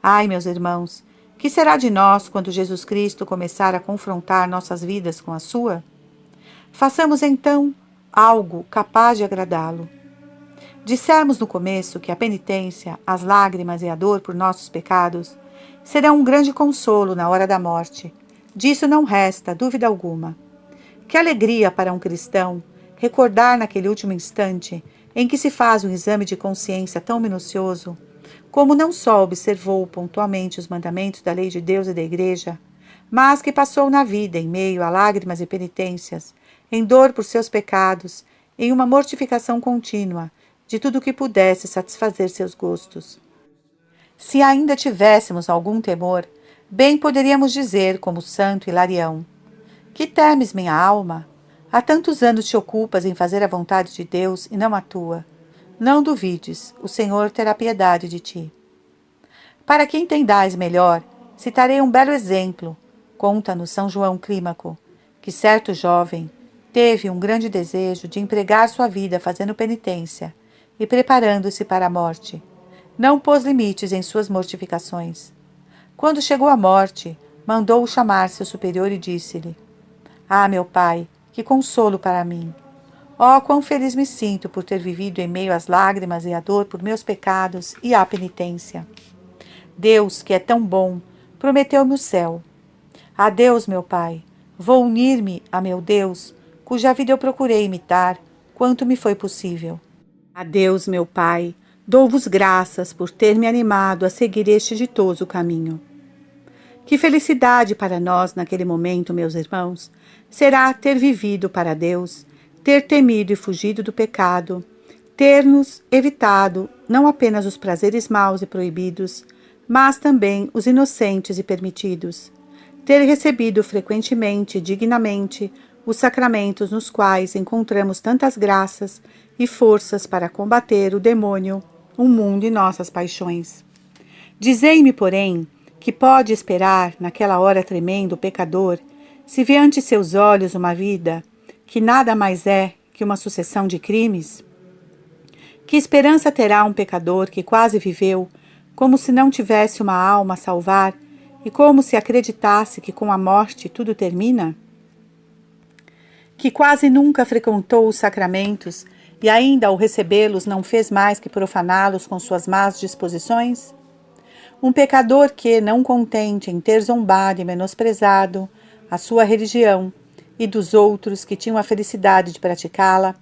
Ai, meus irmãos, que será de nós quando Jesus Cristo começar a confrontar nossas vidas com a sua? Façamos então algo capaz de agradá-lo. Dissemos no começo que a penitência, as lágrimas e a dor por nossos pecados serão um grande consolo na hora da morte. Disso não resta dúvida alguma. Que alegria para um cristão recordar naquele último instante em que se faz um exame de consciência tão minucioso, como não só observou pontualmente os mandamentos da lei de Deus e da Igreja, mas que passou na vida em meio a lágrimas e penitências, em dor por seus pecados, em uma mortificação contínua de tudo que pudesse satisfazer seus gostos. Se ainda tivéssemos algum temor, bem poderíamos dizer, como o santo Hilarião: que temes, minha alma? Há tantos anos te ocupas em fazer a vontade de Deus e não a tua. Não duvides, o Senhor terá piedade de ti. Para que entendais melhor, citarei um belo exemplo. Conta-nos São João Clímaco, que certo jovem teve um grande desejo de empregar sua vida fazendo penitência e preparando-se para a morte. Não pôs limites em suas mortificações. Quando chegou à morte, mandou-o chamar seu superior e disse-lhe: Ah, meu pai, que consolo para mim! Oh, quão feliz me sinto por ter vivido em meio às lágrimas e à dor por meus pecados e à penitência. Deus, que é tão bom, prometeu-me o céu. Adeus, meu pai, vou unir-me a meu Deus, cuja vida eu procurei imitar, quanto me foi possível. Adeus, meu pai, dou-vos graças por ter me animado a seguir este ditoso caminho. Que felicidade para nós naquele momento, meus irmãos, será ter vivido para Deus, ter temido e fugido do pecado, ter-nos evitado não apenas os prazeres maus e proibidos, mas também os inocentes e permitidos, ter recebido frequentemente e dignamente os sacramentos nos quais encontramos tantas graças e forças para combater o demônio, o mundo e nossas paixões. Dizei-me, porém, que pode esperar, naquela hora tremenda, o pecador, se vê ante seus olhos uma vida que nada mais é que uma sucessão de crimes? Que esperança terá um pecador que quase viveu como se não tivesse uma alma a salvar e como se acreditasse que com a morte tudo termina? Que quase nunca frequentou os sacramentos e ainda ao recebê-los não fez mais que profaná-los com suas más disposições? Um pecador que, não contente em ter zombado e menosprezado a sua religião e dos outros que tinham a felicidade de praticá-la,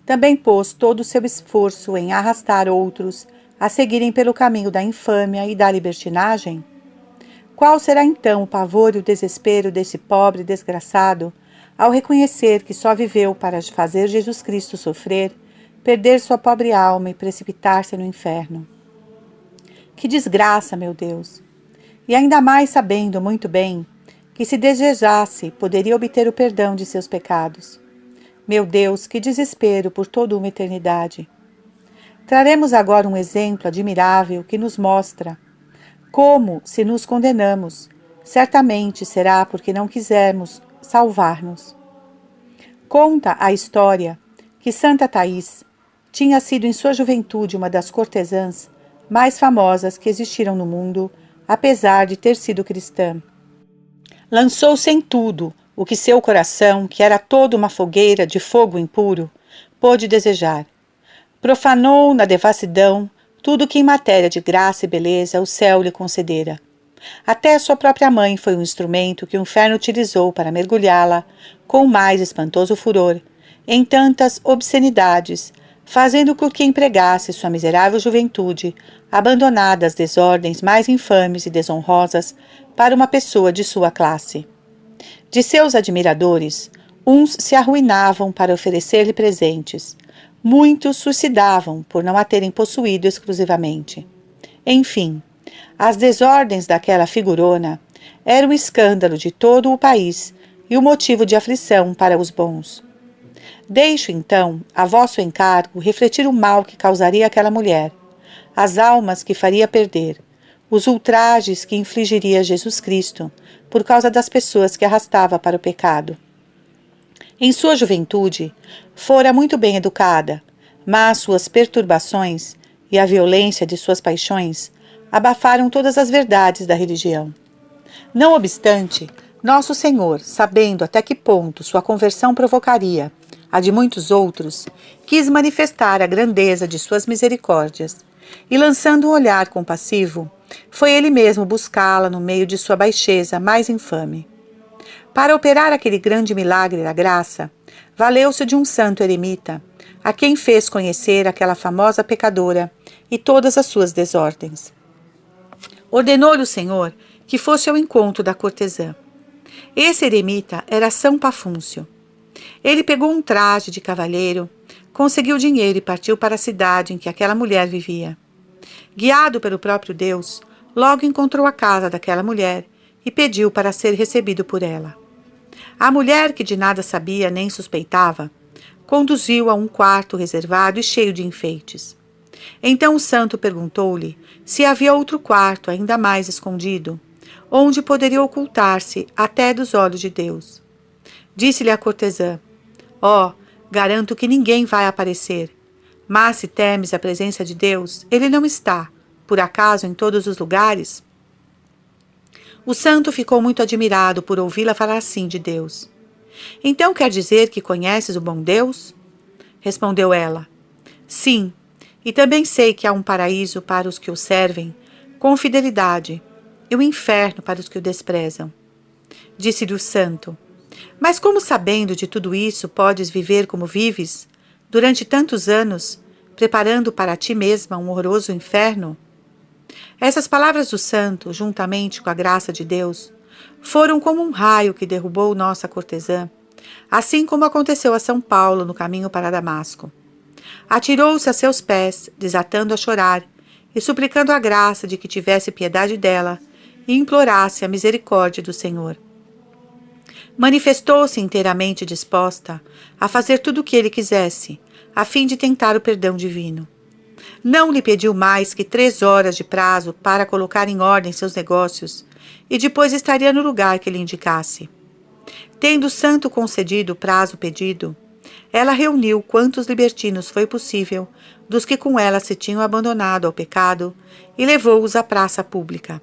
também pôs todo o seu esforço em arrastar outros a seguirem pelo caminho da infâmia e da libertinagem? Qual será então o pavor e o desespero desse pobre desgraçado ao reconhecer que só viveu para fazer Jesus Cristo sofrer, perder sua pobre alma e precipitar-se no inferno? Que desgraça, meu Deus! E ainda mais sabendo muito bem que, se desejasse, poderia obter o perdão de seus pecados. Meu Deus, que desespero por toda uma eternidade! Traremos agora um exemplo admirável que nos mostra como, se nos condenamos, certamente será porque não quisermos salvar-nos. Conta a história que Santa Thais tinha sido em sua juventude uma das cortesãs mais famosas que existiram no mundo, apesar de ter sido cristã. Lançou-se em tudo o que seu coração, que era toda uma fogueira de fogo impuro, pôde desejar. Profanou na devassidão tudo que em matéria de graça e beleza o céu lhe concedera. Até sua própria mãe foi um instrumento que o inferno utilizou para mergulhá-la, com o mais espantoso furor, em tantas obscenidades, fazendo com que empregasse sua miserável juventude, abandonada às desordens mais infames e desonrosas, para uma pessoa de sua classe. De seus admiradores, uns se arruinavam para oferecer-lhe presentes, muitos suicidavam por não a terem possuído exclusivamente. Enfim, as desordens daquela figurona eram o escândalo de todo o país e o motivo de aflição para os bons. Deixo, então, a vosso encargo refletir o mal que causaria aquela mulher, as almas que faria perder, os ultrajes que infligiria a Jesus Cristo por causa das pessoas que arrastava para o pecado. Em sua juventude, fora muito bem educada, mas suas perturbações e a violência de suas paixões abafaram todas as verdades da religião. Não obstante, Nosso Senhor, sabendo até que ponto sua conversão provocaria a de muitos outros, quis manifestar a grandeza de suas misericórdias, e lançando um olhar compassivo, foi ele mesmo buscá-la no meio de sua baixeza mais infame. Para operar aquele grande milagre da graça, valeu-se de um santo eremita, a quem fez conhecer aquela famosa pecadora e todas as suas desordens. Ordenou-lhe o Senhor que fosse ao encontro da cortesã. Esse eremita era São Pafúncio. Ele pegou um traje de cavalheiro, conseguiu dinheiro e partiu para a cidade em que aquela mulher vivia. Guiado pelo próprio Deus, logo encontrou a casa daquela mulher e pediu para ser recebido por ela. A mulher, que de nada sabia nem suspeitava, conduziu a um quarto reservado e cheio de enfeites. Então o santo perguntou-lhe se havia outro quarto ainda mais escondido, onde poderia ocultar-se até dos olhos de Deus. Disse-lhe a cortesã: garanto que ninguém vai aparecer, mas se temes a presença de Deus, ele não está, por acaso, em todos os lugares? O santo ficou muito admirado por ouvi-la falar assim de Deus. Então quer dizer que conheces o bom Deus? Respondeu ela: Sim, e também sei que há um paraíso para os que o servem com fidelidade e um inferno para os que o desprezam. Disse-lhe o santo: Mas como, sabendo de tudo isso, podes viver como vives, durante tantos anos, preparando para ti mesma um horroroso inferno? Essas palavras do santo, juntamente com a graça de Deus, foram como um raio que derrubou nossa cortesã, assim como aconteceu a São Paulo no caminho para Damasco. Atirou-se a seus pés, desatando a chorar e suplicando a graça de que tivesse piedade dela e implorasse a misericórdia do Senhor. Manifestou-se inteiramente disposta a fazer tudo o que ele quisesse, a fim de tentar o perdão divino. Não lhe pediu mais que 3 horas de prazo para colocar em ordem seus negócios, e depois estaria no lugar que lhe indicasse. Tendo o santo concedido o prazo pedido, ela reuniu quantos libertinos foi possível dos que com ela se tinham abandonado ao pecado e levou-os à praça pública.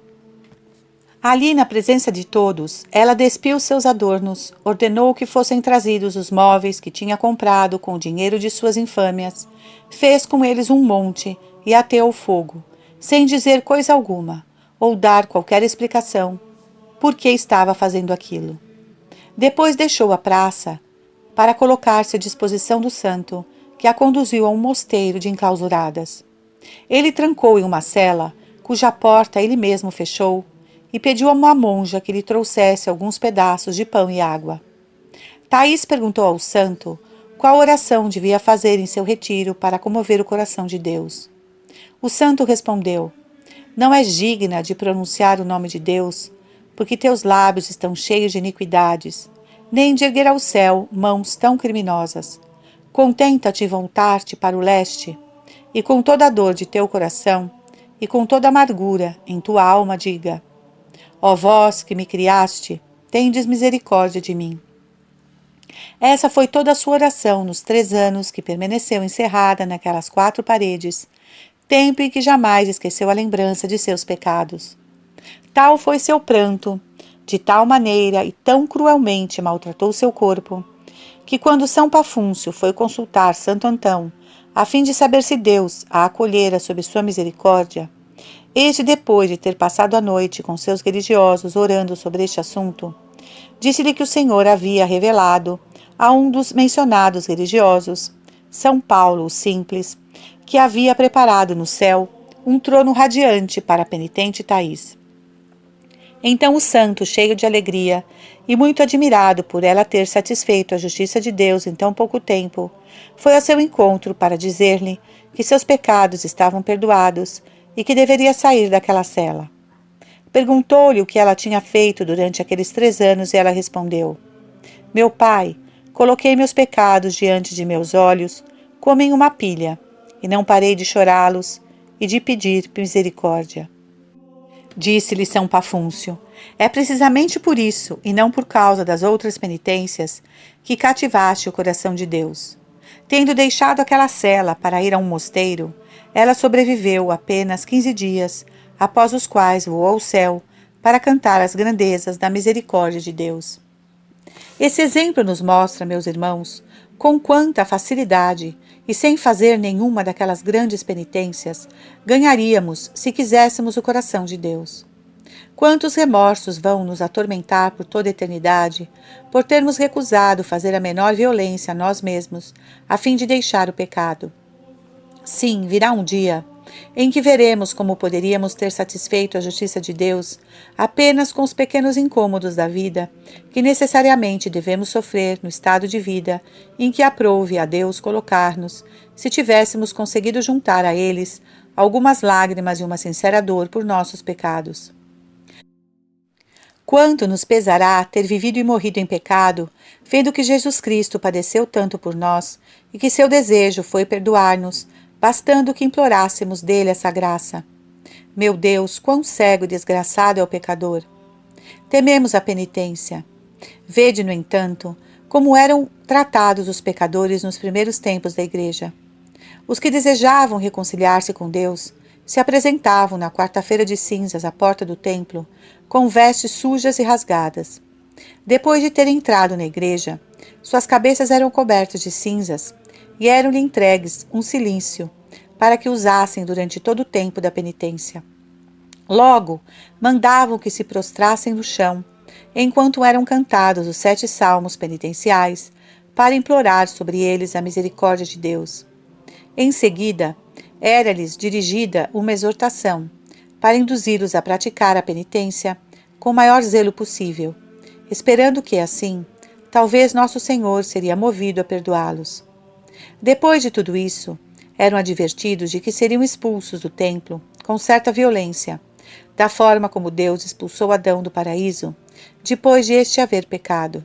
Ali, na presença de todos, ela despiu seus adornos, ordenou que fossem trazidos os móveis que tinha comprado com o dinheiro de suas infâmias, fez com eles um monte e ateu ao fogo, sem dizer coisa alguma, ou dar qualquer explicação por que estava fazendo aquilo. Depois deixou a praça para colocar-se à disposição do santo, que a conduziu a um mosteiro de enclausuradas. Ele trancou em uma cela, cuja porta ele mesmo fechou, e pediu a uma monja que lhe trouxesse alguns pedaços de pão e água. Thaís perguntou ao santo qual oração devia fazer em seu retiro para comover o coração de Deus. O santo respondeu: Não és digna de pronunciar o nome de Deus, porque teus lábios estão cheios de iniquidades, nem de erguer ao céu mãos tão criminosas. Contenta-te voltar-te para o leste, e com toda a dor de teu coração, e com toda a amargura em tua alma diga: Ó vós que me criaste, tendes misericórdia de mim. Essa foi toda a sua oração nos 3 anos que permaneceu encerrada naquelas 4 paredes, tempo em que jamais esqueceu a lembrança de seus pecados. Tal foi seu pranto, de tal maneira e tão cruelmente maltratou seu corpo, que quando São Pafúncio foi consultar Santo Antão, a fim de saber se Deus a acolhera sob sua misericórdia, este, depois de ter passado a noite com seus religiosos orando sobre este assunto, disse-lhe que o Senhor havia revelado a um dos mencionados religiosos, São Paulo o Simples, que havia preparado no céu um trono radiante para a penitente Thaís. Então o santo, cheio de alegria e muito admirado por ela ter satisfeito a justiça de Deus em tão pouco tempo, foi ao seu encontro para dizer-lhe que seus pecados estavam perdoados e que deveria sair daquela cela. Perguntou-lhe o que ela tinha feito durante aqueles 3 anos e ela respondeu: Meu pai, Coloquei meus pecados diante de meus olhos, como em uma pilha, e não parei de chorá-los e de pedir misericórdia. Disse-lhe São Pafúncio: é precisamente por isso, e não por causa das outras penitências, que cativaste o coração de Deus. Tendo deixado aquela cela para ir a um mosteiro, ela sobreviveu apenas 15 dias, após os quais voou ao céu para cantar as grandezas da misericórdia de Deus. Esse exemplo nos mostra, meus irmãos, com quanta facilidade e sem fazer nenhuma daquelas grandes penitências, ganharíamos se quiséssemos o coração de Deus. Quantos remorsos vão nos atormentar por toda a eternidade, por termos recusado fazer a menor violência a nós mesmos, a fim de deixar o pecado. Sim, virá um dia em que veremos como poderíamos ter satisfeito a justiça de Deus apenas com os pequenos incômodos da vida, que necessariamente devemos sofrer no estado de vida em que aprouve a Deus colocar-nos, se tivéssemos conseguido juntar a eles algumas lágrimas e uma sincera dor por nossos pecados. Quanto nos pesará ter vivido e morrido em pecado, vendo que Jesus Cristo padeceu tanto por nós e que seu desejo foi perdoar-nos, bastando que implorássemos dele essa graça. Meu Deus, quão cego e desgraçado é o pecador! Tememos a penitência. Vede, no entanto, como eram tratados os pecadores nos primeiros tempos da Igreja. Os que desejavam reconciliar-se com Deus se apresentavam na quarta-feira de cinzas à porta do templo, com vestes sujas e rasgadas. Depois de terem entrado na igreja, suas cabeças eram cobertas de cinzas e eram-lhe entregues um cilício, para que usassem durante todo o tempo da penitência. Logo, mandavam que se prostrassem no chão, enquanto eram cantados os 7 salmos penitenciais, para implorar sobre eles a misericórdia de Deus. Em seguida, era-lhes dirigida uma exortação, para induzi-los a praticar a penitência com o maior zelo possível, esperando que, assim, talvez nosso Senhor seria movido a perdoá-los. Depois de tudo isso, eram advertidos de que seriam expulsos do templo com certa violência, da forma como Deus expulsou Adão do paraíso, depois de este haver pecado.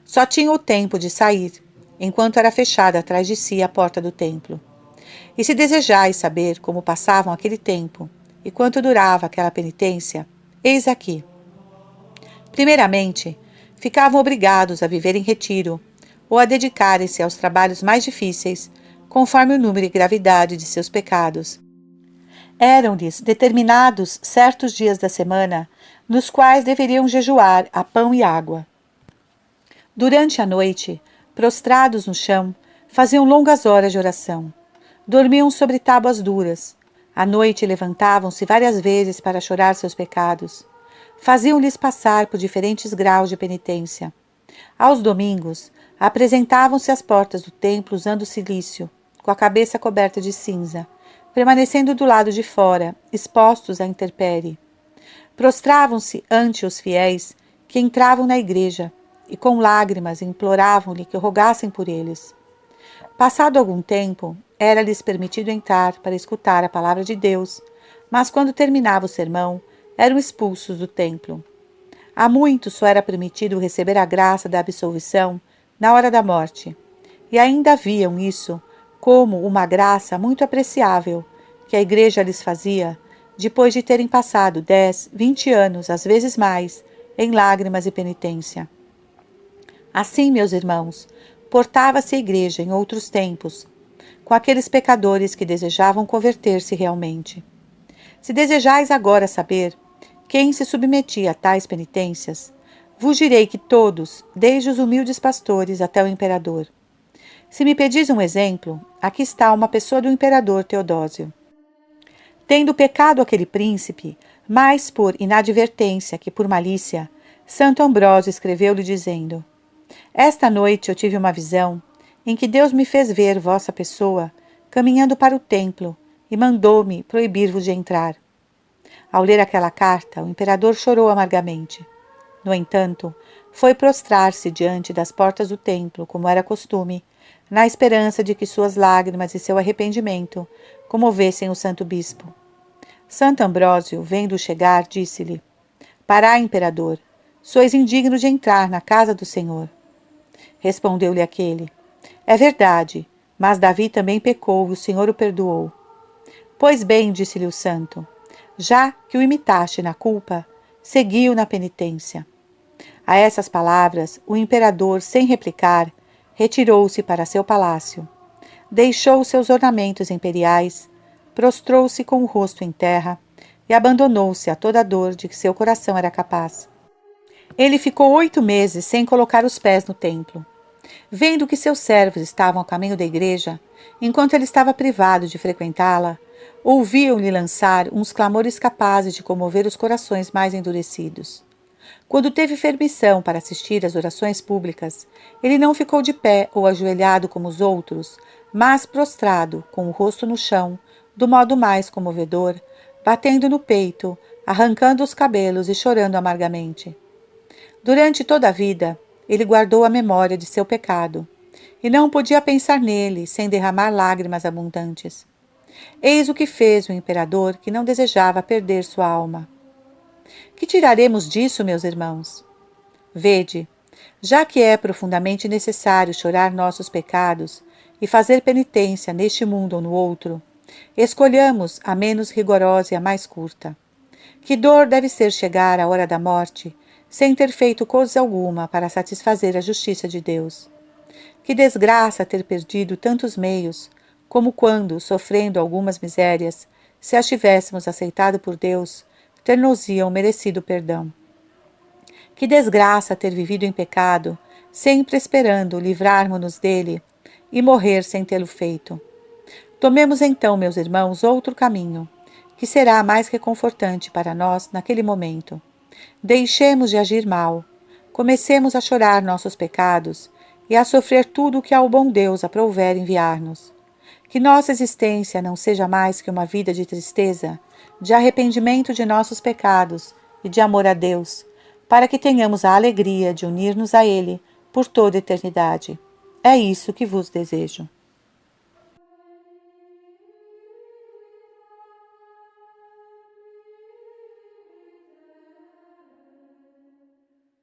Só tinham o tempo de sair, enquanto era fechada atrás de si a porta do templo. E se desejais saber como passavam aquele tempo e quanto durava aquela penitência, eis aqui. Primeiramente, ficavam obrigados a viver em retiro ou a dedicarem-se aos trabalhos mais difíceis, conforme o número e gravidade de seus pecados. Eram-lhes determinados certos dias da semana, nos quais deveriam jejuar a pão e água. Durante a noite, prostrados no chão, faziam longas horas de oração. Dormiam sobre tábuas duras. À noite levantavam-se várias vezes para chorar seus pecados. Faziam-lhes passar por diferentes graus de penitência. Aos domingos, apresentavam-se às portas do templo usando cilício, com a cabeça coberta de cinza, permanecendo do lado de fora, expostos à intempérie. Prostravam-se ante os fiéis que entravam na igreja e com lágrimas imploravam-lhe que rogassem por eles. Passado algum tempo, era-lhes permitido entrar para escutar a palavra de Deus, mas quando terminava o sermão, eram expulsos do templo. A muitos só era permitido receber a graça da absolvição na hora da morte, e ainda haviam isso como uma graça muito apreciável que a igreja lhes fazia, depois de terem passado 10, 20 anos, às vezes mais, em lágrimas e penitência. Assim, meus irmãos, portava-se a igreja em outros tempos, com aqueles pecadores que desejavam converter-se realmente. Se desejais agora saber quem se submetia a tais penitências, vos direi que todos, desde os humildes pastores até o imperador. Se me pedis um exemplo, aqui está uma pessoa do imperador Teodósio. Tendo pecado aquele príncipe, mais por inadvertência que por malícia, Santo Ambrósio escreveu-lhe dizendo: esta noite eu tive uma visão, em que Deus me fez ver vossa pessoa, caminhando para o templo, e mandou-me proibir-vos de entrar. Ao ler aquela carta, o imperador chorou amargamente. No entanto, foi prostrar-se diante das portas do templo, como era costume, na esperança de que suas lágrimas e seu arrependimento comovessem o santo bispo. Santo Ambrósio, vendo-o chegar, disse-lhe: parai, imperador, sois indigno de entrar na casa do Senhor. Respondeu-lhe aquele: É verdade, mas Davi também pecou e o Senhor o perdoou. Pois bem, disse-lhe o santo, já que o imitaste na culpa, segui-o na penitência. A essas palavras, o imperador, sem replicar, retirou-se para seu palácio. Deixou seus ornamentos imperiais, prostrou-se com o rosto em terra e abandonou-se a toda a dor de que seu coração era capaz. Ele ficou 8 meses sem colocar os pés no templo. Vendo que seus servos estavam a caminho da igreja, enquanto ele estava privado de frequentá-la, ouviam-lhe lançar uns clamores capazes de comover os corações mais endurecidos. Quando teve permissão para assistir às orações públicas, ele não ficou de pé ou ajoelhado como os outros, mas prostrado, com o rosto no chão, do modo mais comovedor, batendo no peito, arrancando os cabelos e chorando amargamente. Durante toda a vida, ele guardou a memória de seu pecado, e não podia pensar nele sem derramar lágrimas abundantes. Eis o que fez o imperador, que não desejava perder sua alma. Que tiraremos disso, meus irmãos? Vede, já que é profundamente necessário chorar nossos pecados e fazer penitência neste mundo ou no outro, escolhamos a menos rigorosa e a mais curta. Que dor deve ser chegar à hora da morte, sem ter feito coisa alguma para satisfazer a justiça de Deus. Que desgraça ter perdido tantos meios, como quando, sofrendo algumas misérias, se as tivéssemos aceitado por Deus, ter-nos-iam merecido perdão. Que desgraça ter vivido em pecado, sempre esperando livrarmos-nos dele e morrer sem tê-lo feito. Tomemos então, meus irmãos, outro caminho, que será mais reconfortante para nós naquele momento. Deixemos de agir mal, comecemos a chorar nossos pecados e a sofrer tudo o que ao bom Deus aprouver enviar-nos. Que nossa existência não seja mais que uma vida de tristeza, de arrependimento de nossos pecados e de amor a Deus, para que tenhamos a alegria de unir-nos a Ele por toda a eternidade. É isso que vos desejo.